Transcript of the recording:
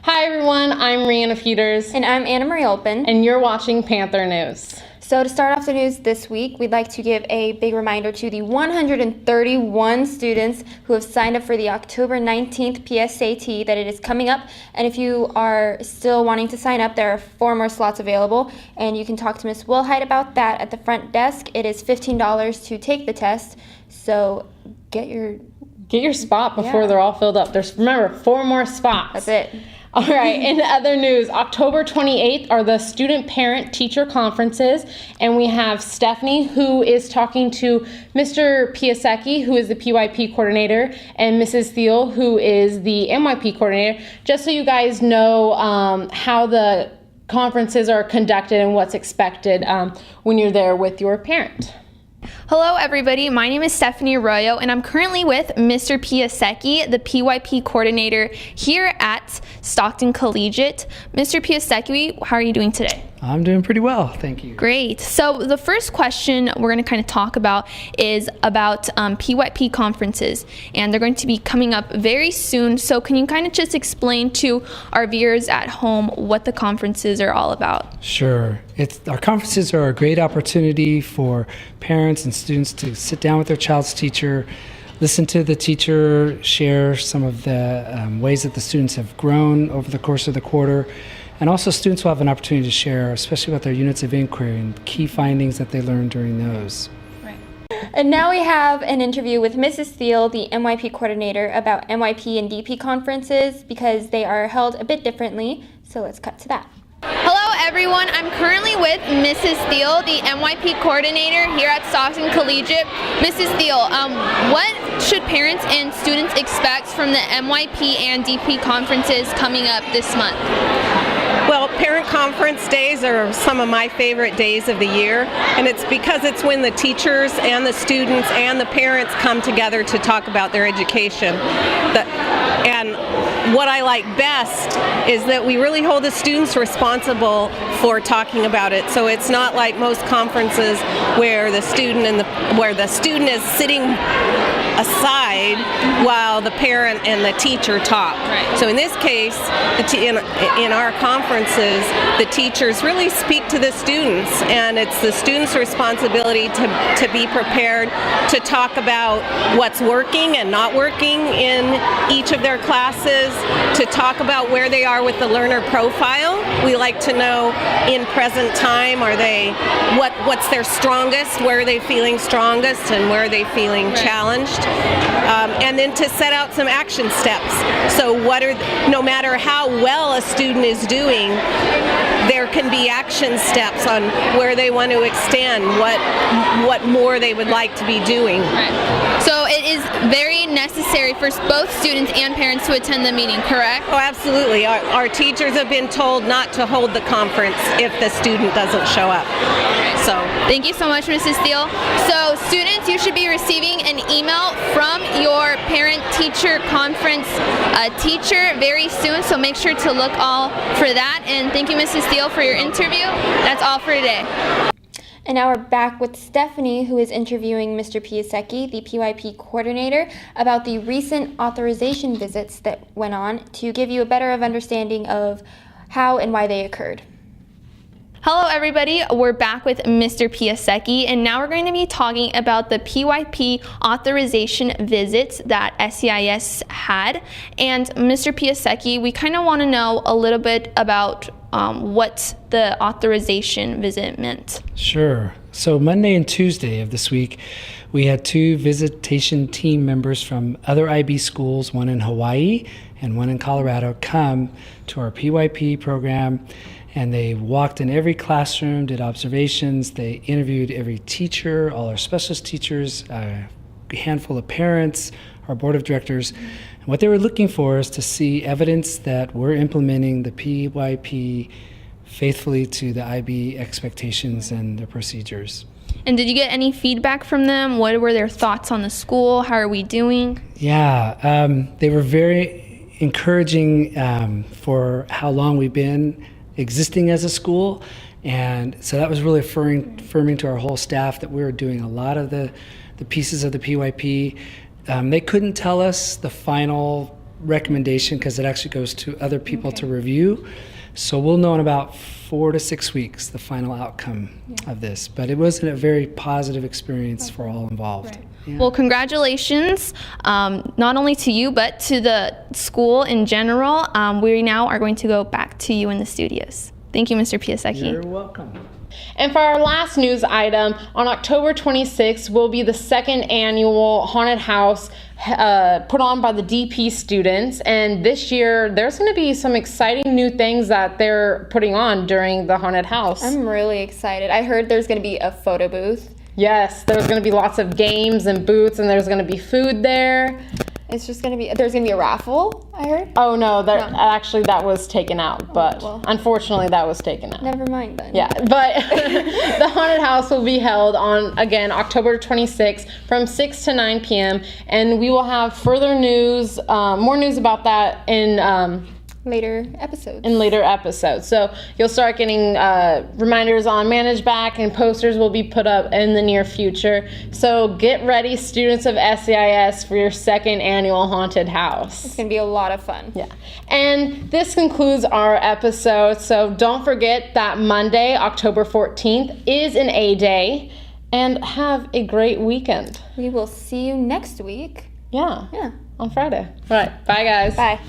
Hi everyone, I'm Rihanna Peters. And I'm Anna Marie Olpen. And you're watching Panther News. So to start off the news this week, we'd like to give a big reminder to the 131 students who have signed up for the October 19th PSAT that it is coming up. And if you are still wanting to sign up, there are 4 more slots available. And you can talk to Ms. Wilhite about that at the front desk. It is $15 to take the test. So get your spot before they're all filled up. There's, remember, 4 more spots. That's it. All right, in other news, October 28th are the student parent teacher conferences, and we have Stephanie, who is talking to Mr. Piasecki, who is the PYP coordinator, and Mrs. Steele, who is the MYP coordinator, just so you guys know how the conferences are conducted and what's expected when you're there with your parent. Hello everybody, my name is Stephanie Arroyo and I'm currently with Mr. Piasecki, the PYP coordinator here at Stockton Collegiate. Mr. Piasecki, how are you doing today? I'm doing pretty well, thank you. Great. So the first question we're going to kind of talk about is about PYP conferences, and they're going to be coming up very soon. So can you kind of just explain to our viewers at home what the conferences are all about? Sure. Our conferences are a great opportunity for parents and students to sit down with their child's teacher, listen to the teacher share some of the ways that the students have grown over the course of the quarter. And also students will have an opportunity to share, especially about their units of inquiry and key findings that they learned during those. Right. And now we have an interview with Mrs. Steele, the MYP coordinator, about MYP and DP conferences because they are held a bit differently. So let's cut to that. Hello everyone, I'm currently with Mrs. Steele, the MYP coordinator here at Stockton Collegiate. Mrs. Steele, what should parents and students expect from the MYP and DP conferences coming up this month? Well, parent conference days are some of my favorite days of the year, and it's because it's when the teachers and the students and the parents come together to talk about their education. And what I like best is that we really hold the students responsible for talking about it. So it's not like most conferences where the student is sitting aside while the parent and the teacher talk. Right. So in this case, in our conferences, the teachers really speak to the students, and it's the students' responsibility to be prepared to talk about what's working and not working in each of their classes, to talk about where they are with the learner profile. We like to know in present time, what's their strongest, where are they feeling strongest, and where are they feeling challenged. And then to set out some action steps. So no matter how well a student is doing, there can be action steps on where they want to extend, what more they would like to be doing. Right. So it is very necessary for both students and parents to attend the meeting, correct? Oh, absolutely. Our teachers have been told not to hold the conference if the student doesn't show up. So thank you so much, Mrs. Steele. So students, you should be receiving an email from your parent-teacher conference teacher very soon, so make sure to look all for that. And thank you, Mrs. Steele, for your interview. That's all for today. And now we're back with Stephanie, who is interviewing Mr. Piasecki, the PYP coordinator, about the recent authorization visits that went on to give you a better understanding of how and why they occurred. Hello everybody, we're back with Mr. Piasecki, and now we're going to be talking about the PYP authorization visits that SEIS had. And Mr. Piasecki, we kind of want to know a little bit about what the authorization visit meant. Sure. So Monday and Tuesday of this week, we had 2 visitation team members from other IB schools, one in Hawaii and one in Colorado, come to our PYP program. And they walked in every classroom, did observations, they interviewed every teacher, all our specialist teachers, a handful of parents, our board of directors. And what they were looking for is to see evidence that we're implementing the PYP faithfully to the IB expectations and the procedures. And did you get any feedback from them? What were their thoughts on the school? How are we doing? Yeah, they were very encouraging for how long we've been existing as a school, and so that was really affirming to our whole staff that we were doing a lot of the pieces of the PYP. They couldn't tell us the final recommendation because it actually goes to other people to review. So we'll know in about 4 to 6 weeks the final outcome of this. But it was a very positive experience for all involved. Yeah. Well, congratulations, not only to you, but to the school in general. We now are going to go back to you in the studios. Thank you, Mr. Piasecki. You're welcome. And for our last news item, on October 26th will be the second annual haunted house put on by the DP students. And this year, there's going to be some exciting new things that they're putting on during the haunted house. I'm really excited. I heard there's going to be a photo booth. Yes, there's going to be lots of games and booths, and there's going to be food there. It's just going to be, there's going to be a raffle, I heard. Oh, no, actually that was taken out, but well. unfortunately that was taken out. Never mind then. Yeah, but the haunted house will be held on, again, October 26th from 6 to 9 p.m. And we will have further news, more news about that in Later episodes. So you'll start getting reminders on Manage Back, and posters will be put up in the near future. So get ready, students of SEIS, for your second annual haunted house. It's going to be a lot of fun. Yeah. And this concludes our episode. So don't forget that Monday, October 14th, is an A Day. And have a great weekend. We will see you next week. Yeah. Yeah. On Friday. All right. Bye, guys. Bye.